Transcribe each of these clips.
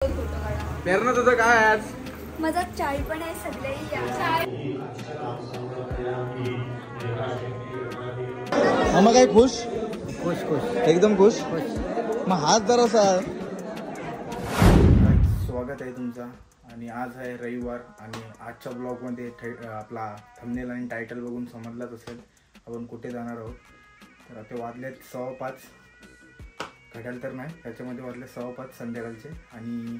पेरणं तुझं काय आज? माझा चाय पण आहे सगळे मग काय खुश खुश खुश एकदम खुश. खुश. मग हाच जरासा स्वागत आहे तुमचा. आणि आज आहे रविवार आणि आजच्या ब्लॉगमध्ये आपला थंबनेल आणि टायटल बघून समजलाच असेल आपण कुठे जाणार आहोत. तर आता वाजलेत 5:15. घड्याळ तर नाही, त्याच्यामध्ये वाजले 5:15 संध्याकाळचे. आणि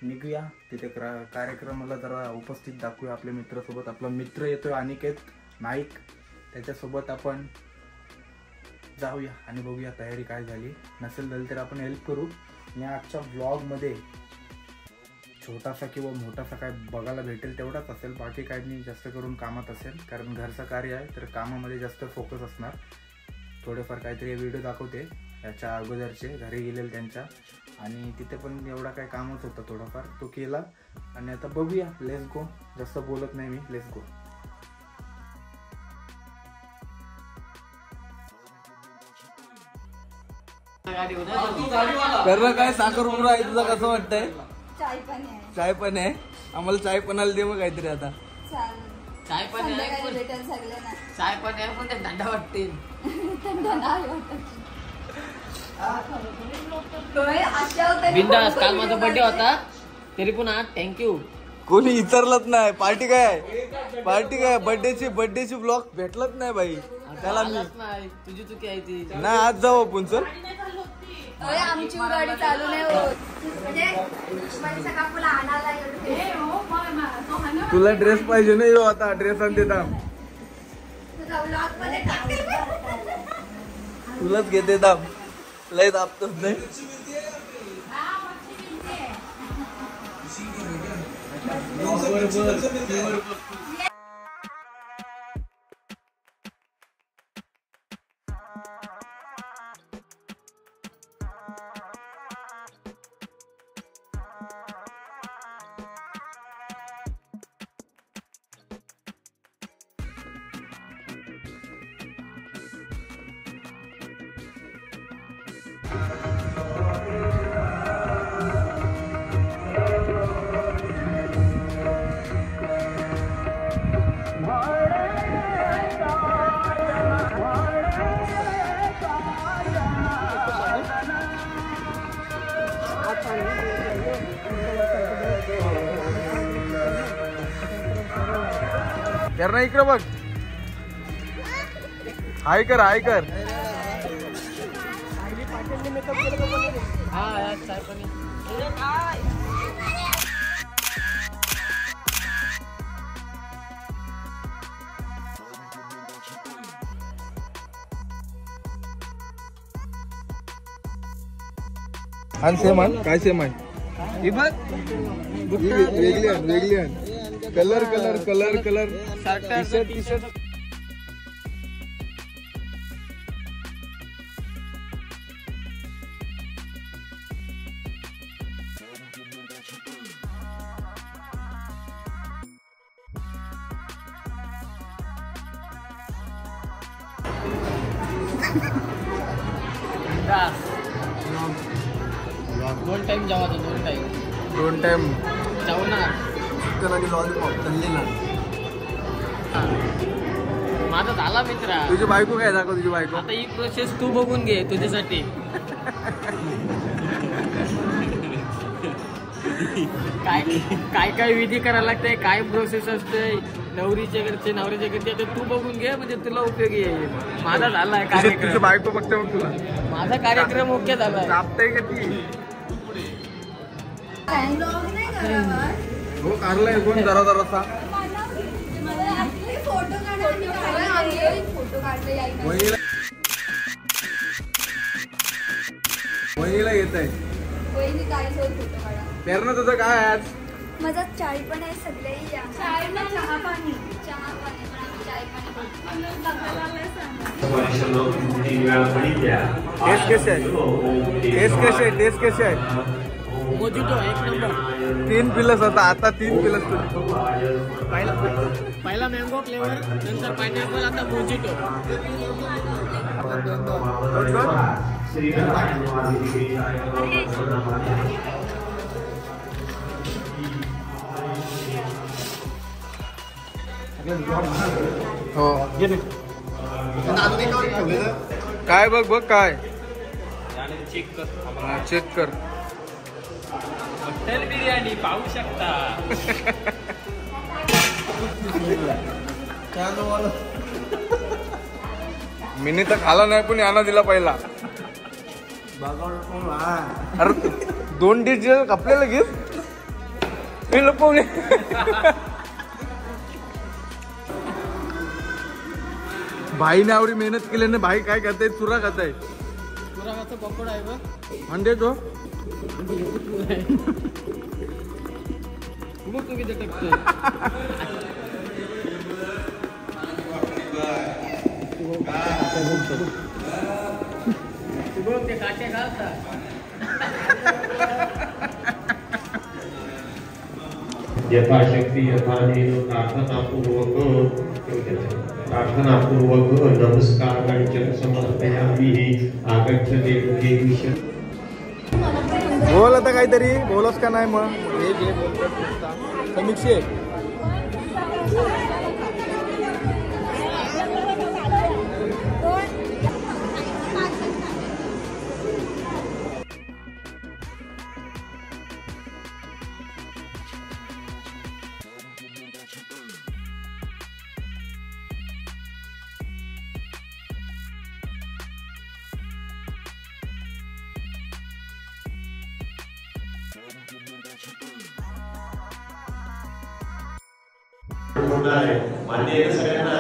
निघूया तिथे कार्यक्रमाला जरा उपस्थित दाखवूया आपल्या मित्रासोबत. आपला मित्र येतोय अनिकेत नाईक, त्याच्यासोबत आपण जाऊया आणि बघूया तयारी काय झाली. नसेल झाली तर आपण हेल्प करू. या आजच्या ब्लॉगमध्ये छोटासा किंवा मोठासा काय बघायला भेटेल तेवढाच असेल. बाकी काय नाही, जास्त करून कामात असेल, कारण घरचं कार्य आहे तर कामामध्ये जास्त फोकस असणार. थोडेफार काहीतरी व्हिडिओ दाखवते याच्या अगोदरचे घरी गेलेले त्यांच्या, आणि तिथे पण एवढा काय कामच होता थोडाफार तो केला. आणि आता बघूया, लेट्स गो. जास्त बोलत नाही मी, लेट्स गो. पेरणं काय साखर उमरा आहे तुझं, कसं वाटतंय? चाय पण आहे. चाय पण आहे, आम्हाला चाय पणाला दे मग काहीतरी आता. चाय पण आहे, भेटेल सगळ्यांना. चाय पण आहे, पण ते थंड वाटतील. बिंदास. काल माझा बर्थडे होता तरी पण आज थँक्यू. कोणी विचारलंच नाही. पार्टी काय पार्टी काय बर्थडेची ब्लॉग भेटलंच नाही भाई. त्याला मी नाही, तुझी चुकी आहे ती. नाही, आज जाऊ आपण. चल, आमची गाडी चालू नाही होत. म्हणजे कापूला आणायला तुला ड्रेस पाहिजे नाही हो, आता ड्रेस आणते दाम. तुलाच घेते दाम, लय दाबतो नाही. करणं इकडे बघ. हाय कर, हाय कर. हा, चाय पण आहे. आणि सेम आण, काय सेम आहे ही बघ. वेगळी आण, वेगळी आण. Colour colour colour colour T shirt. दोन टाइम जेवायचं, दोन टाइम जेवणार. चिकन आणि लॉलीपॉप तळलेला. माझा झाला मित्रा. तुझी बायको काय दाखव, तुझी बायको. आता ही प्रोसेस तू बघून घे तुझ्यासाठी. काय काय विधी करायला लागते, काय प्रोसेस असते नवरीच्या घरचे नवऱ्याच्या घरचे, ते तू बघून घे, म्हणजे तुला उपयोगी येईल. माझा झालाय कार्यक्रम. तुझी बायको बघते मग तुला. माझा कार्यक्रम ओके झालाय. कापताय का ती? हो, कारलाय कोण जरा जरासा. वहिनीला येत आहे. पेरणं तुझं काय आज? माझा चाय पण आहे सगळे चाय ना चहा पाणी. चहा पाणी पण आम्ही चाय टेस्ट कसे आहे? टेस्ट कसे आहे? मोजिटो एक नंबर. 3 पिलस होता, आता 3 पिलस. पहिला मँगो फ्लेवर, नंतर पायनॅपल, आता मोजिटो. हो काय बघ बघ काय चेक कर, चेक कर. हॉटेल बिर्याणी पाहू शकता. मिनी तर खाला नाही पण याना दिला पहिला. अरे 2 डिश आपल्याला घेत मी लपवले. भाईने आवडी मेहनत केल्याने भाई काय करताय चुरा खाताय. पुराणाचं पकोडा आहे बघ. म्हणजे तो मग तू किती टाकतोय. ते काटे घालता. यथाशक्ती यथाधीन प्रार्थनापूर्वक नमस्कार कांचन समर्पयामि. आगच्छते विषय. बोल आता काहीतरी बोलस का नाही. मग हे जे बोलतात समीक्षे मान्य आहे सगळ्यांना.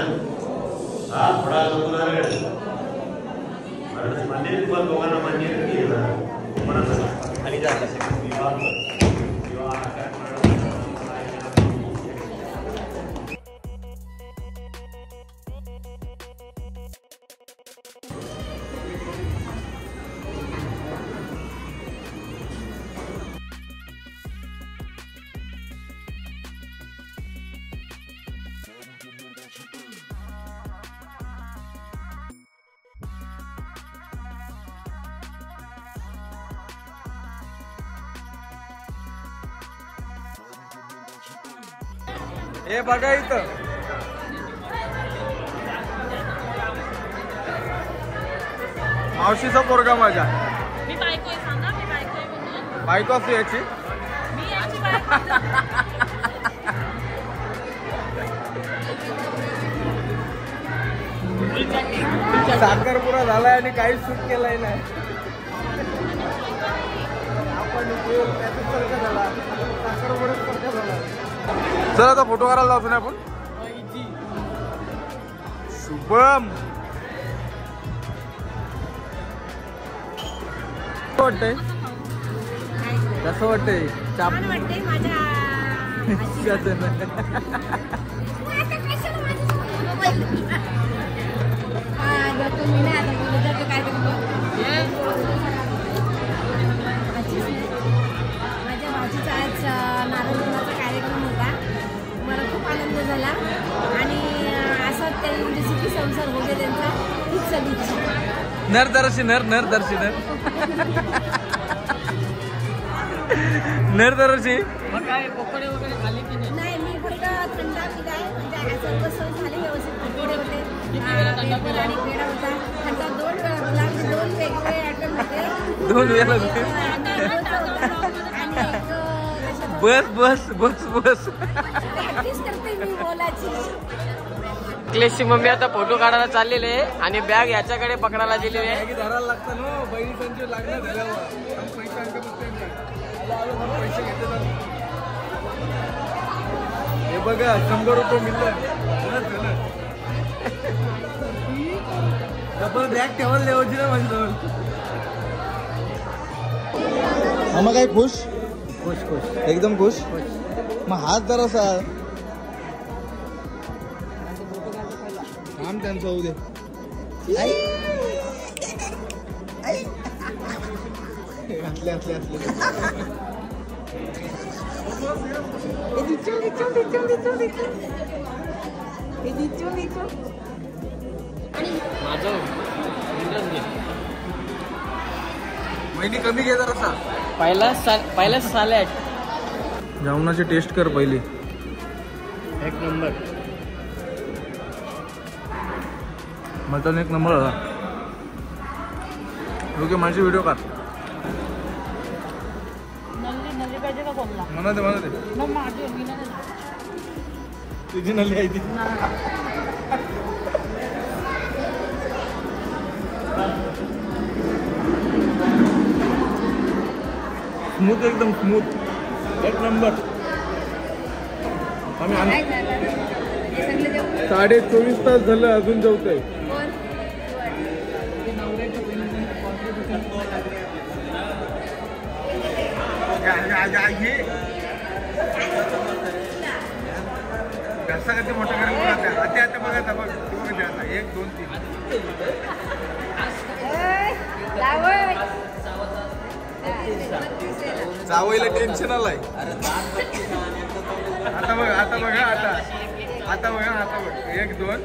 हा थोडा लोकांना मान्य आहे. तुम्हाला दोघांना मान्य आहे खाली जात हे बघा इथं मावशीचा पोरगा माझ्या. मी बायको आहे, सांगा मी बायको आहे म्हणून. बायको असते याची. मी याची बायको. साखरपुरा झालाय आणि काहीच सूट केलाय नाही. आपण झाला साखरपुराच पक्का झाला. चल आता फोटो करायला जातो ना आपण. शुभम वाटतंय कसं वाटतंय. चाप वाटते माझ्या तुम्ही नाही आता काय माझ्या भाजीचा आज नारळीचा कार्यक्रम होता. मला खूप आनंद झाला आणि असं ते म्हणजे सुखी संसार होते त्यांचा खूप सदिच्छा. नरदर्शी नरदर्शी नरदर्शी. मग काय पकोडे वगैरे खाली की नाही. नाही मी फक्त थंडा पिलाय म्हणजे सर्व सोय झाली व्यवस्थित. पकोडे होते किती वेळा थंडा पेपर आणि पेढा होता. थंडा 2 वेळा 2 वेगवेगळे आयटम होते. 2 वेळा बस बस बस बस. प्रॅक्टिस करते मी बोलायची. अखिलेशची मम्मी आता फोटो काढायला चाललेली आहे आणि बॅग याच्याकडे पकडायला दिलेली आहे. धरायला लागतं ना बहिणी त्यांचे लागणार झाल्यावर पैसे अंक पैसे घेते. हे बघा 100 रुपये मिळलं. डबल बॅग ठेवायला देवायची ना माझ्याजवळ. मग काय खुश खुश खुश एकदम खुश. मग हात जरासा काम त्यांचं होऊ दे. असले असले असले माझं महिनी कमी घे जरासा. पहिला सॅलड जेवणाची टेस्ट कर पहिली. एक नंबर. मटन एक नंबर होता. ओके माझी व्हिडिओ काढ. नल्ली पाहिजे का कोणला म्हणा दे मग माझी मी नाही तुझी नल्ली आहे ती. स्मूथ एकदम स्मूथ एक नंबर. आम्ही 24.5 तास झालं अजून जेवतोय. घसा कधी मोठा करायला आता आता बघा आता बघ आता 1 2 3 जावईला टेन्शन आलाय. आता बघा आता बघा आता बघा 1 2